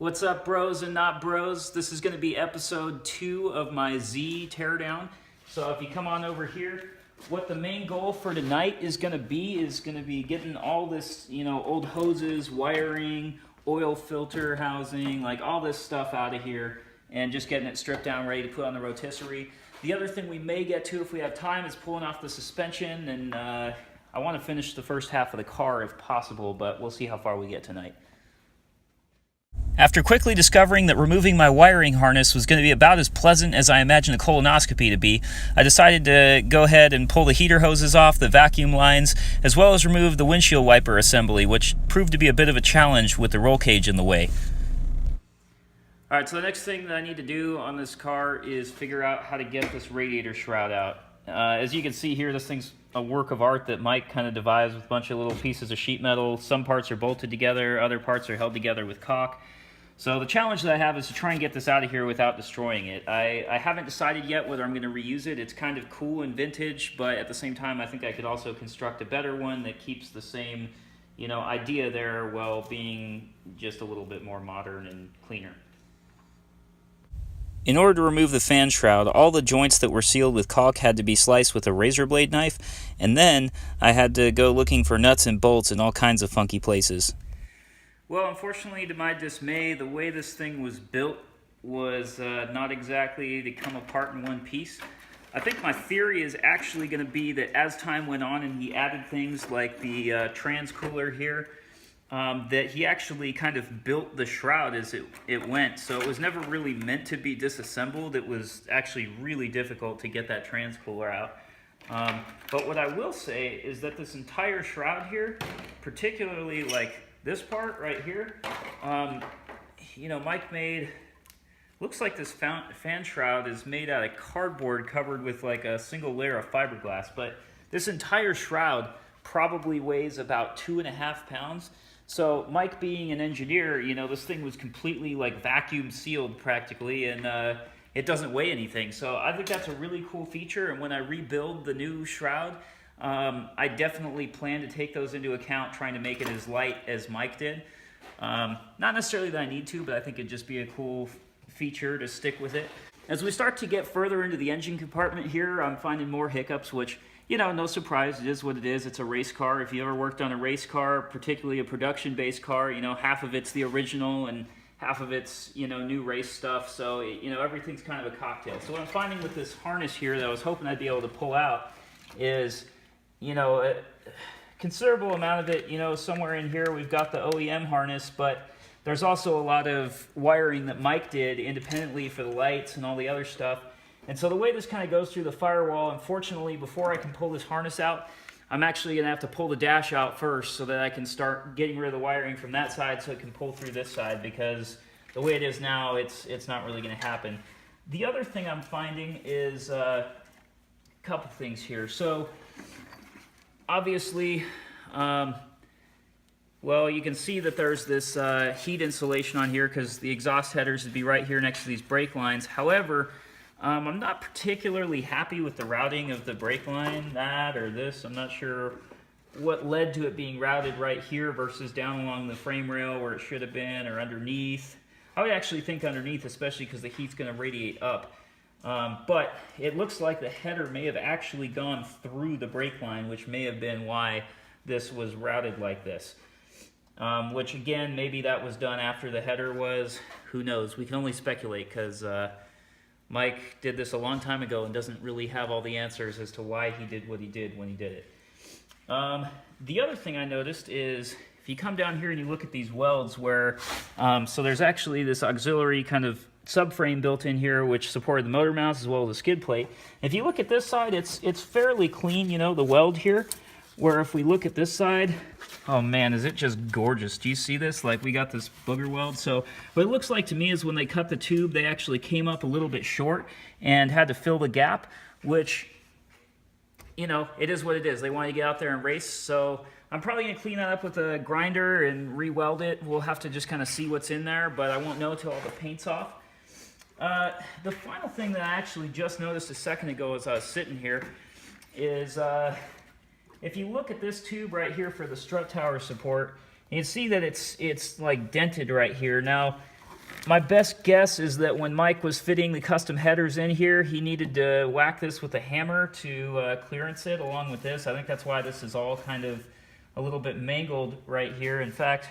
What's up, bros and not bros? This is going to be episode 2 of my Z teardown. So if you come on over here, what the main goal for tonight is going to be getting all this, old hoses, wiring, oil filter housing, like all this stuff out of here, and just getting it stripped down, ready to put on the rotisserie. The other thing we may get to if we have time is pulling off the suspension, and I want to finish the first half of the car if possible, but we'll see how far we get tonight. After quickly discovering that removing my wiring harness was going to be about as pleasant as I imagined a colonoscopy to be, I decided to go ahead and pull the heater hoses off, the vacuum lines, as well as remove the windshield wiper assembly, which proved to be a bit of a challenge with the roll cage in the way. Alright, so the next thing that I need to do on this car is figure out how to get this radiator shroud out. As you can see here, this thing's a work of art that Mike kind of devised with a bunch of little pieces of sheet metal. Some parts are bolted together, other parts are held together with caulk. So the challenge that I have is to try and get this out of here without destroying it. I haven't decided yet whether I'm going to reuse it. It's kind of cool and vintage, but at the same time I think I could also construct a better one that keeps the same, idea there while being just a little bit more modern and cleaner. In order to remove the fan shroud, all the joints that were sealed with caulk had to be sliced with a razor blade knife, and then I had to go looking for nuts and bolts in all kinds of funky places. Well, unfortunately, to my dismay, the way this thing was built was not exactly to come apart in one piece. I think my theory is actually going to be that as time went on and he added things like the trans cooler here, that he actually kind of built the shroud as it went. So it was never really meant to be disassembled. It was actually really difficult to get that trans cooler out. But what I will say is that this entire shroud here, particularly like this part right here, Mike made, looks like this fan shroud is made out of cardboard covered with like a single layer of fiberglass, but this entire shroud probably weighs about 2.5 pounds. So Mike being an engineer, this thing was completely like vacuum sealed practically, and it doesn't weigh anything. So I think that's a really cool feature, and when I rebuild the new shroud, I definitely plan to take those into account, trying to make it as light as Mike did. Not necessarily that I need to, but I think it'd just be a cool feature to stick with it. As we start to get further into the engine compartment here, I'm finding more hiccups, which, no surprise, it is what it is. It's a race car. If you ever worked on a race car, particularly a production-based car, half of it's the original and half of it's, new race stuff. So, everything's kind of a cocktail. So what I'm finding with this harness here that I was hoping I'd be able to pull out is, a considerable amount of it, somewhere in here we've got the OEM harness, but there's also a lot of wiring that Mike did independently for the lights and all the other stuff. And so the way this kind of goes through the firewall, unfortunately, before I can pull this harness out, I'm actually going to have to pull the dash out first so that I can start getting rid of the wiring from that side so it can pull through this side, because the way it is now, it's not really going to happen. The other thing I'm finding is a couple things here. So obviously, you can see that there's this heat insulation on here because the exhaust headers would be right here next to these brake lines. However, I'm not particularly happy with the routing of the brake line, that or this. I'm not sure what led to it being routed right here versus down along the frame rail where it should have been, or underneath. I would actually think underneath, especially because the heat's going to radiate up. But it looks like the header may have actually gone through the brake line, which may have been why this was routed like this. Which again, maybe that was done after the header was. Who knows? We can only speculate because Mike did this a long time ago and doesn't really have all the answers as to why he did what he did when he did it. The other thing I noticed is if you come down here and you look at these welds where, so there's actually this auxiliary kind of subframe built in here which supported the motor mounts as well as the skid plate. If you look at this side, it's fairly clean, the weld here, where if we look at this side, oh man, is it just gorgeous. Do you see this? Like, we got this booger weld. So what it looks like to me is when they cut the tube, they actually came up a little bit short and had to fill the gap, which, it is what it is. They want to get out there and race. So I'm probably going to clean that up with a grinder and re-weld it. We'll have to just kind of see what's in there, but I won't know until all the paint's off. The final thing that I actually just noticed a second ago as I was sitting here is if you look at this tube right here for the strut tower support, you can see that it's like dented right here. Now, My best guess is that when Mike was fitting the custom headers in here, he needed to whack this with a hammer to clearance it along with this. I think that's why this is all kind of a little bit mangled right here. In fact,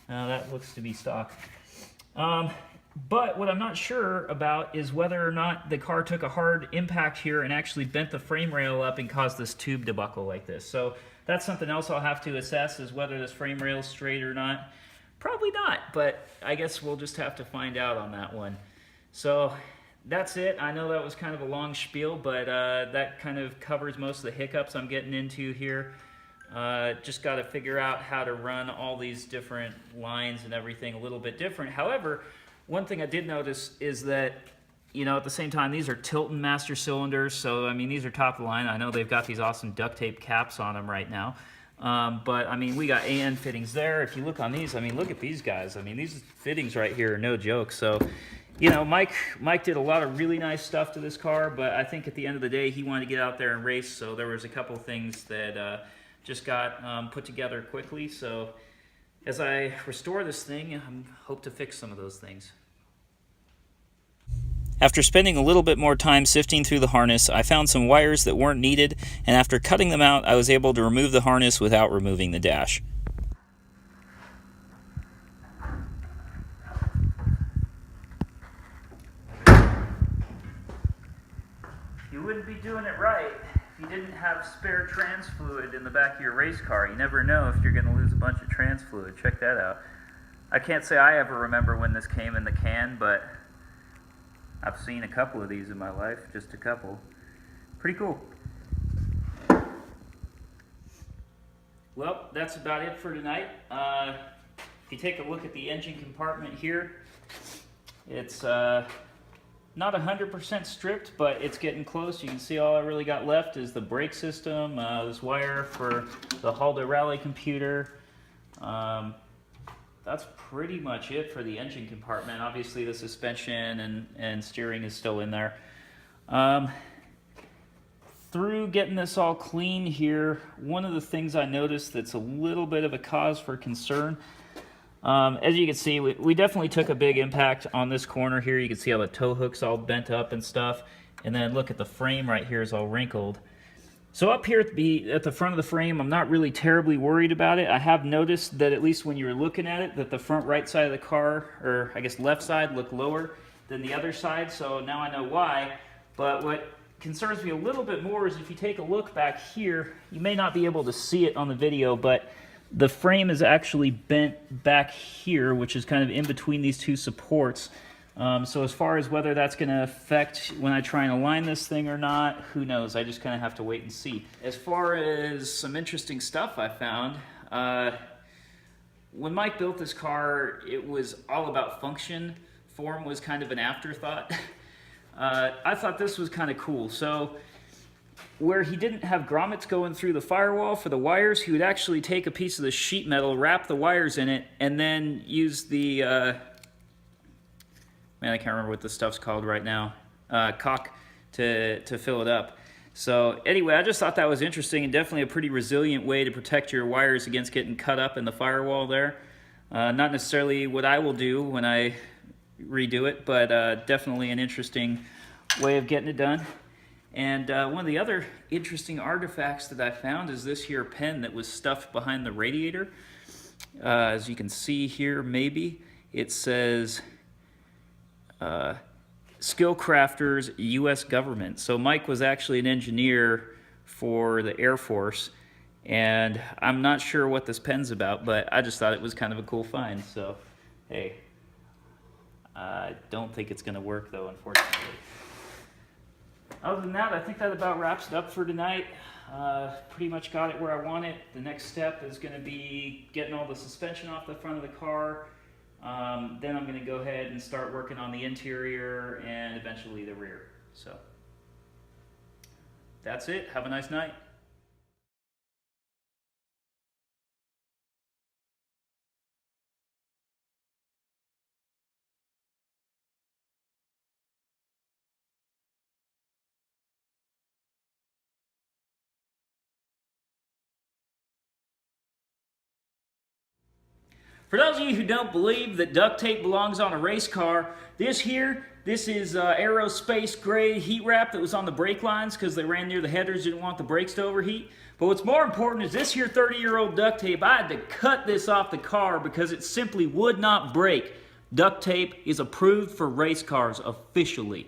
that looks to be stock. But what I'm not sure about is whether or not the car took a hard impact here and actually bent the frame rail up and caused this tube to buckle like this. So that's something else I'll have to assess, is whether this frame rail is straight or not. Probably not, but I guess we'll just have to find out on that one. So that's it. I know that was kind of a long spiel, but that kind of covers most of the hiccups I'm getting into here. Just got to figure out how to run all these different lines and everything a little bit different. However, one thing I did notice is that, you know, at the same time, these are Tilton master cylinders, so I mean, these are top of the line. I know they've got these awesome duct tape caps on them right now. But I mean, we got AN fittings there. If you look on these, I mean, look at these guys. I mean, these fittings right here are no joke. So, you know, Mike did a lot of really nice stuff to this car, but I think at the end of the day, he wanted to get out there and race. So there was a couple of things that just got put together quickly. So as I restore this thing, I hope to fix some of those things. After spending a little bit more time sifting through the harness, I found some wires that weren't needed, and after cutting them out, I was able to remove the harness without removing the dash. You wouldn't be doing it right if you didn't have spare trans fluid in the back of your race car. You never know if you're going to lose a bunch of trans fluid. Check that out. I can't say I ever remember when this came in the can, but I've seen a couple of these in my life, just a couple. Pretty cool. Well, that's about it for tonight. If you take a look at the engine compartment here, it's not 100% stripped, but it's getting close. You can see all I really got left is the brake system, this wire for the Halda Rally computer. That's pretty much it for the engine compartment. Obviously the suspension and steering is still in there. Through getting this all clean here, one of the things I noticed that's a little bit of a cause for concern, as you can see, we definitely took a big impact on this corner here. You can see how the tow hook's all bent up and stuff. And then look at the frame right here is all wrinkled. So up here at the front of the frame, I'm not really terribly worried about it. I have noticed that at least when you're looking at it, that the front right side of the car, or I guess left side, looked lower than the other side. So now I know why. But what concerns me a little bit more is if you take a look back here, you may not be able to see it on the video, but the frame is actually bent back here, which is kind of in between these two supports. So as far as whether that's going to affect when I try and align this thing or not, who knows? I just kind of have to wait and see. As far as some interesting stuff I found, when Mike built this car, it was all about function. Form was kind of an afterthought. I thought this was kind of cool. So where he didn't have grommets going through the firewall for the wires, he would actually take a piece of the sheet metal, wrap the wires in it, and then use the... man, I can't remember what this stuff's called right now, caulk to fill it up. So anyway, I just thought that was interesting and definitely a pretty resilient way to protect your wires against getting cut up in the firewall there. Not necessarily what I will do when I redo it, but definitely an interesting way of getting it done. And one of the other interesting artifacts that I found is this here pen that was stuffed behind the radiator. As you can see here, maybe, it says... Skill Crafters, U.S. Government. So Mike was actually an engineer for the Air Force, and I'm not sure what this pen's about, but I just thought it was kind of a cool find. So, hey, I don't think it's going to work, though, unfortunately. Other than that, I think that about wraps it up for tonight. Pretty much got it where I want it. The next step is going to be getting all the suspension off the front of the car. Then I'm going to go ahead and start working on the interior and eventually the rear. So that's it. Have a nice night. For those of you who don't believe that duct tape belongs on a race car, this is aerospace grade heat wrap that was on the brake lines because they ran near the headers, didn't want the brakes to overheat. But what's more important is this here 30-year-old duct tape. I had to cut this off the car because it simply would not break. Duct tape is approved for race cars officially.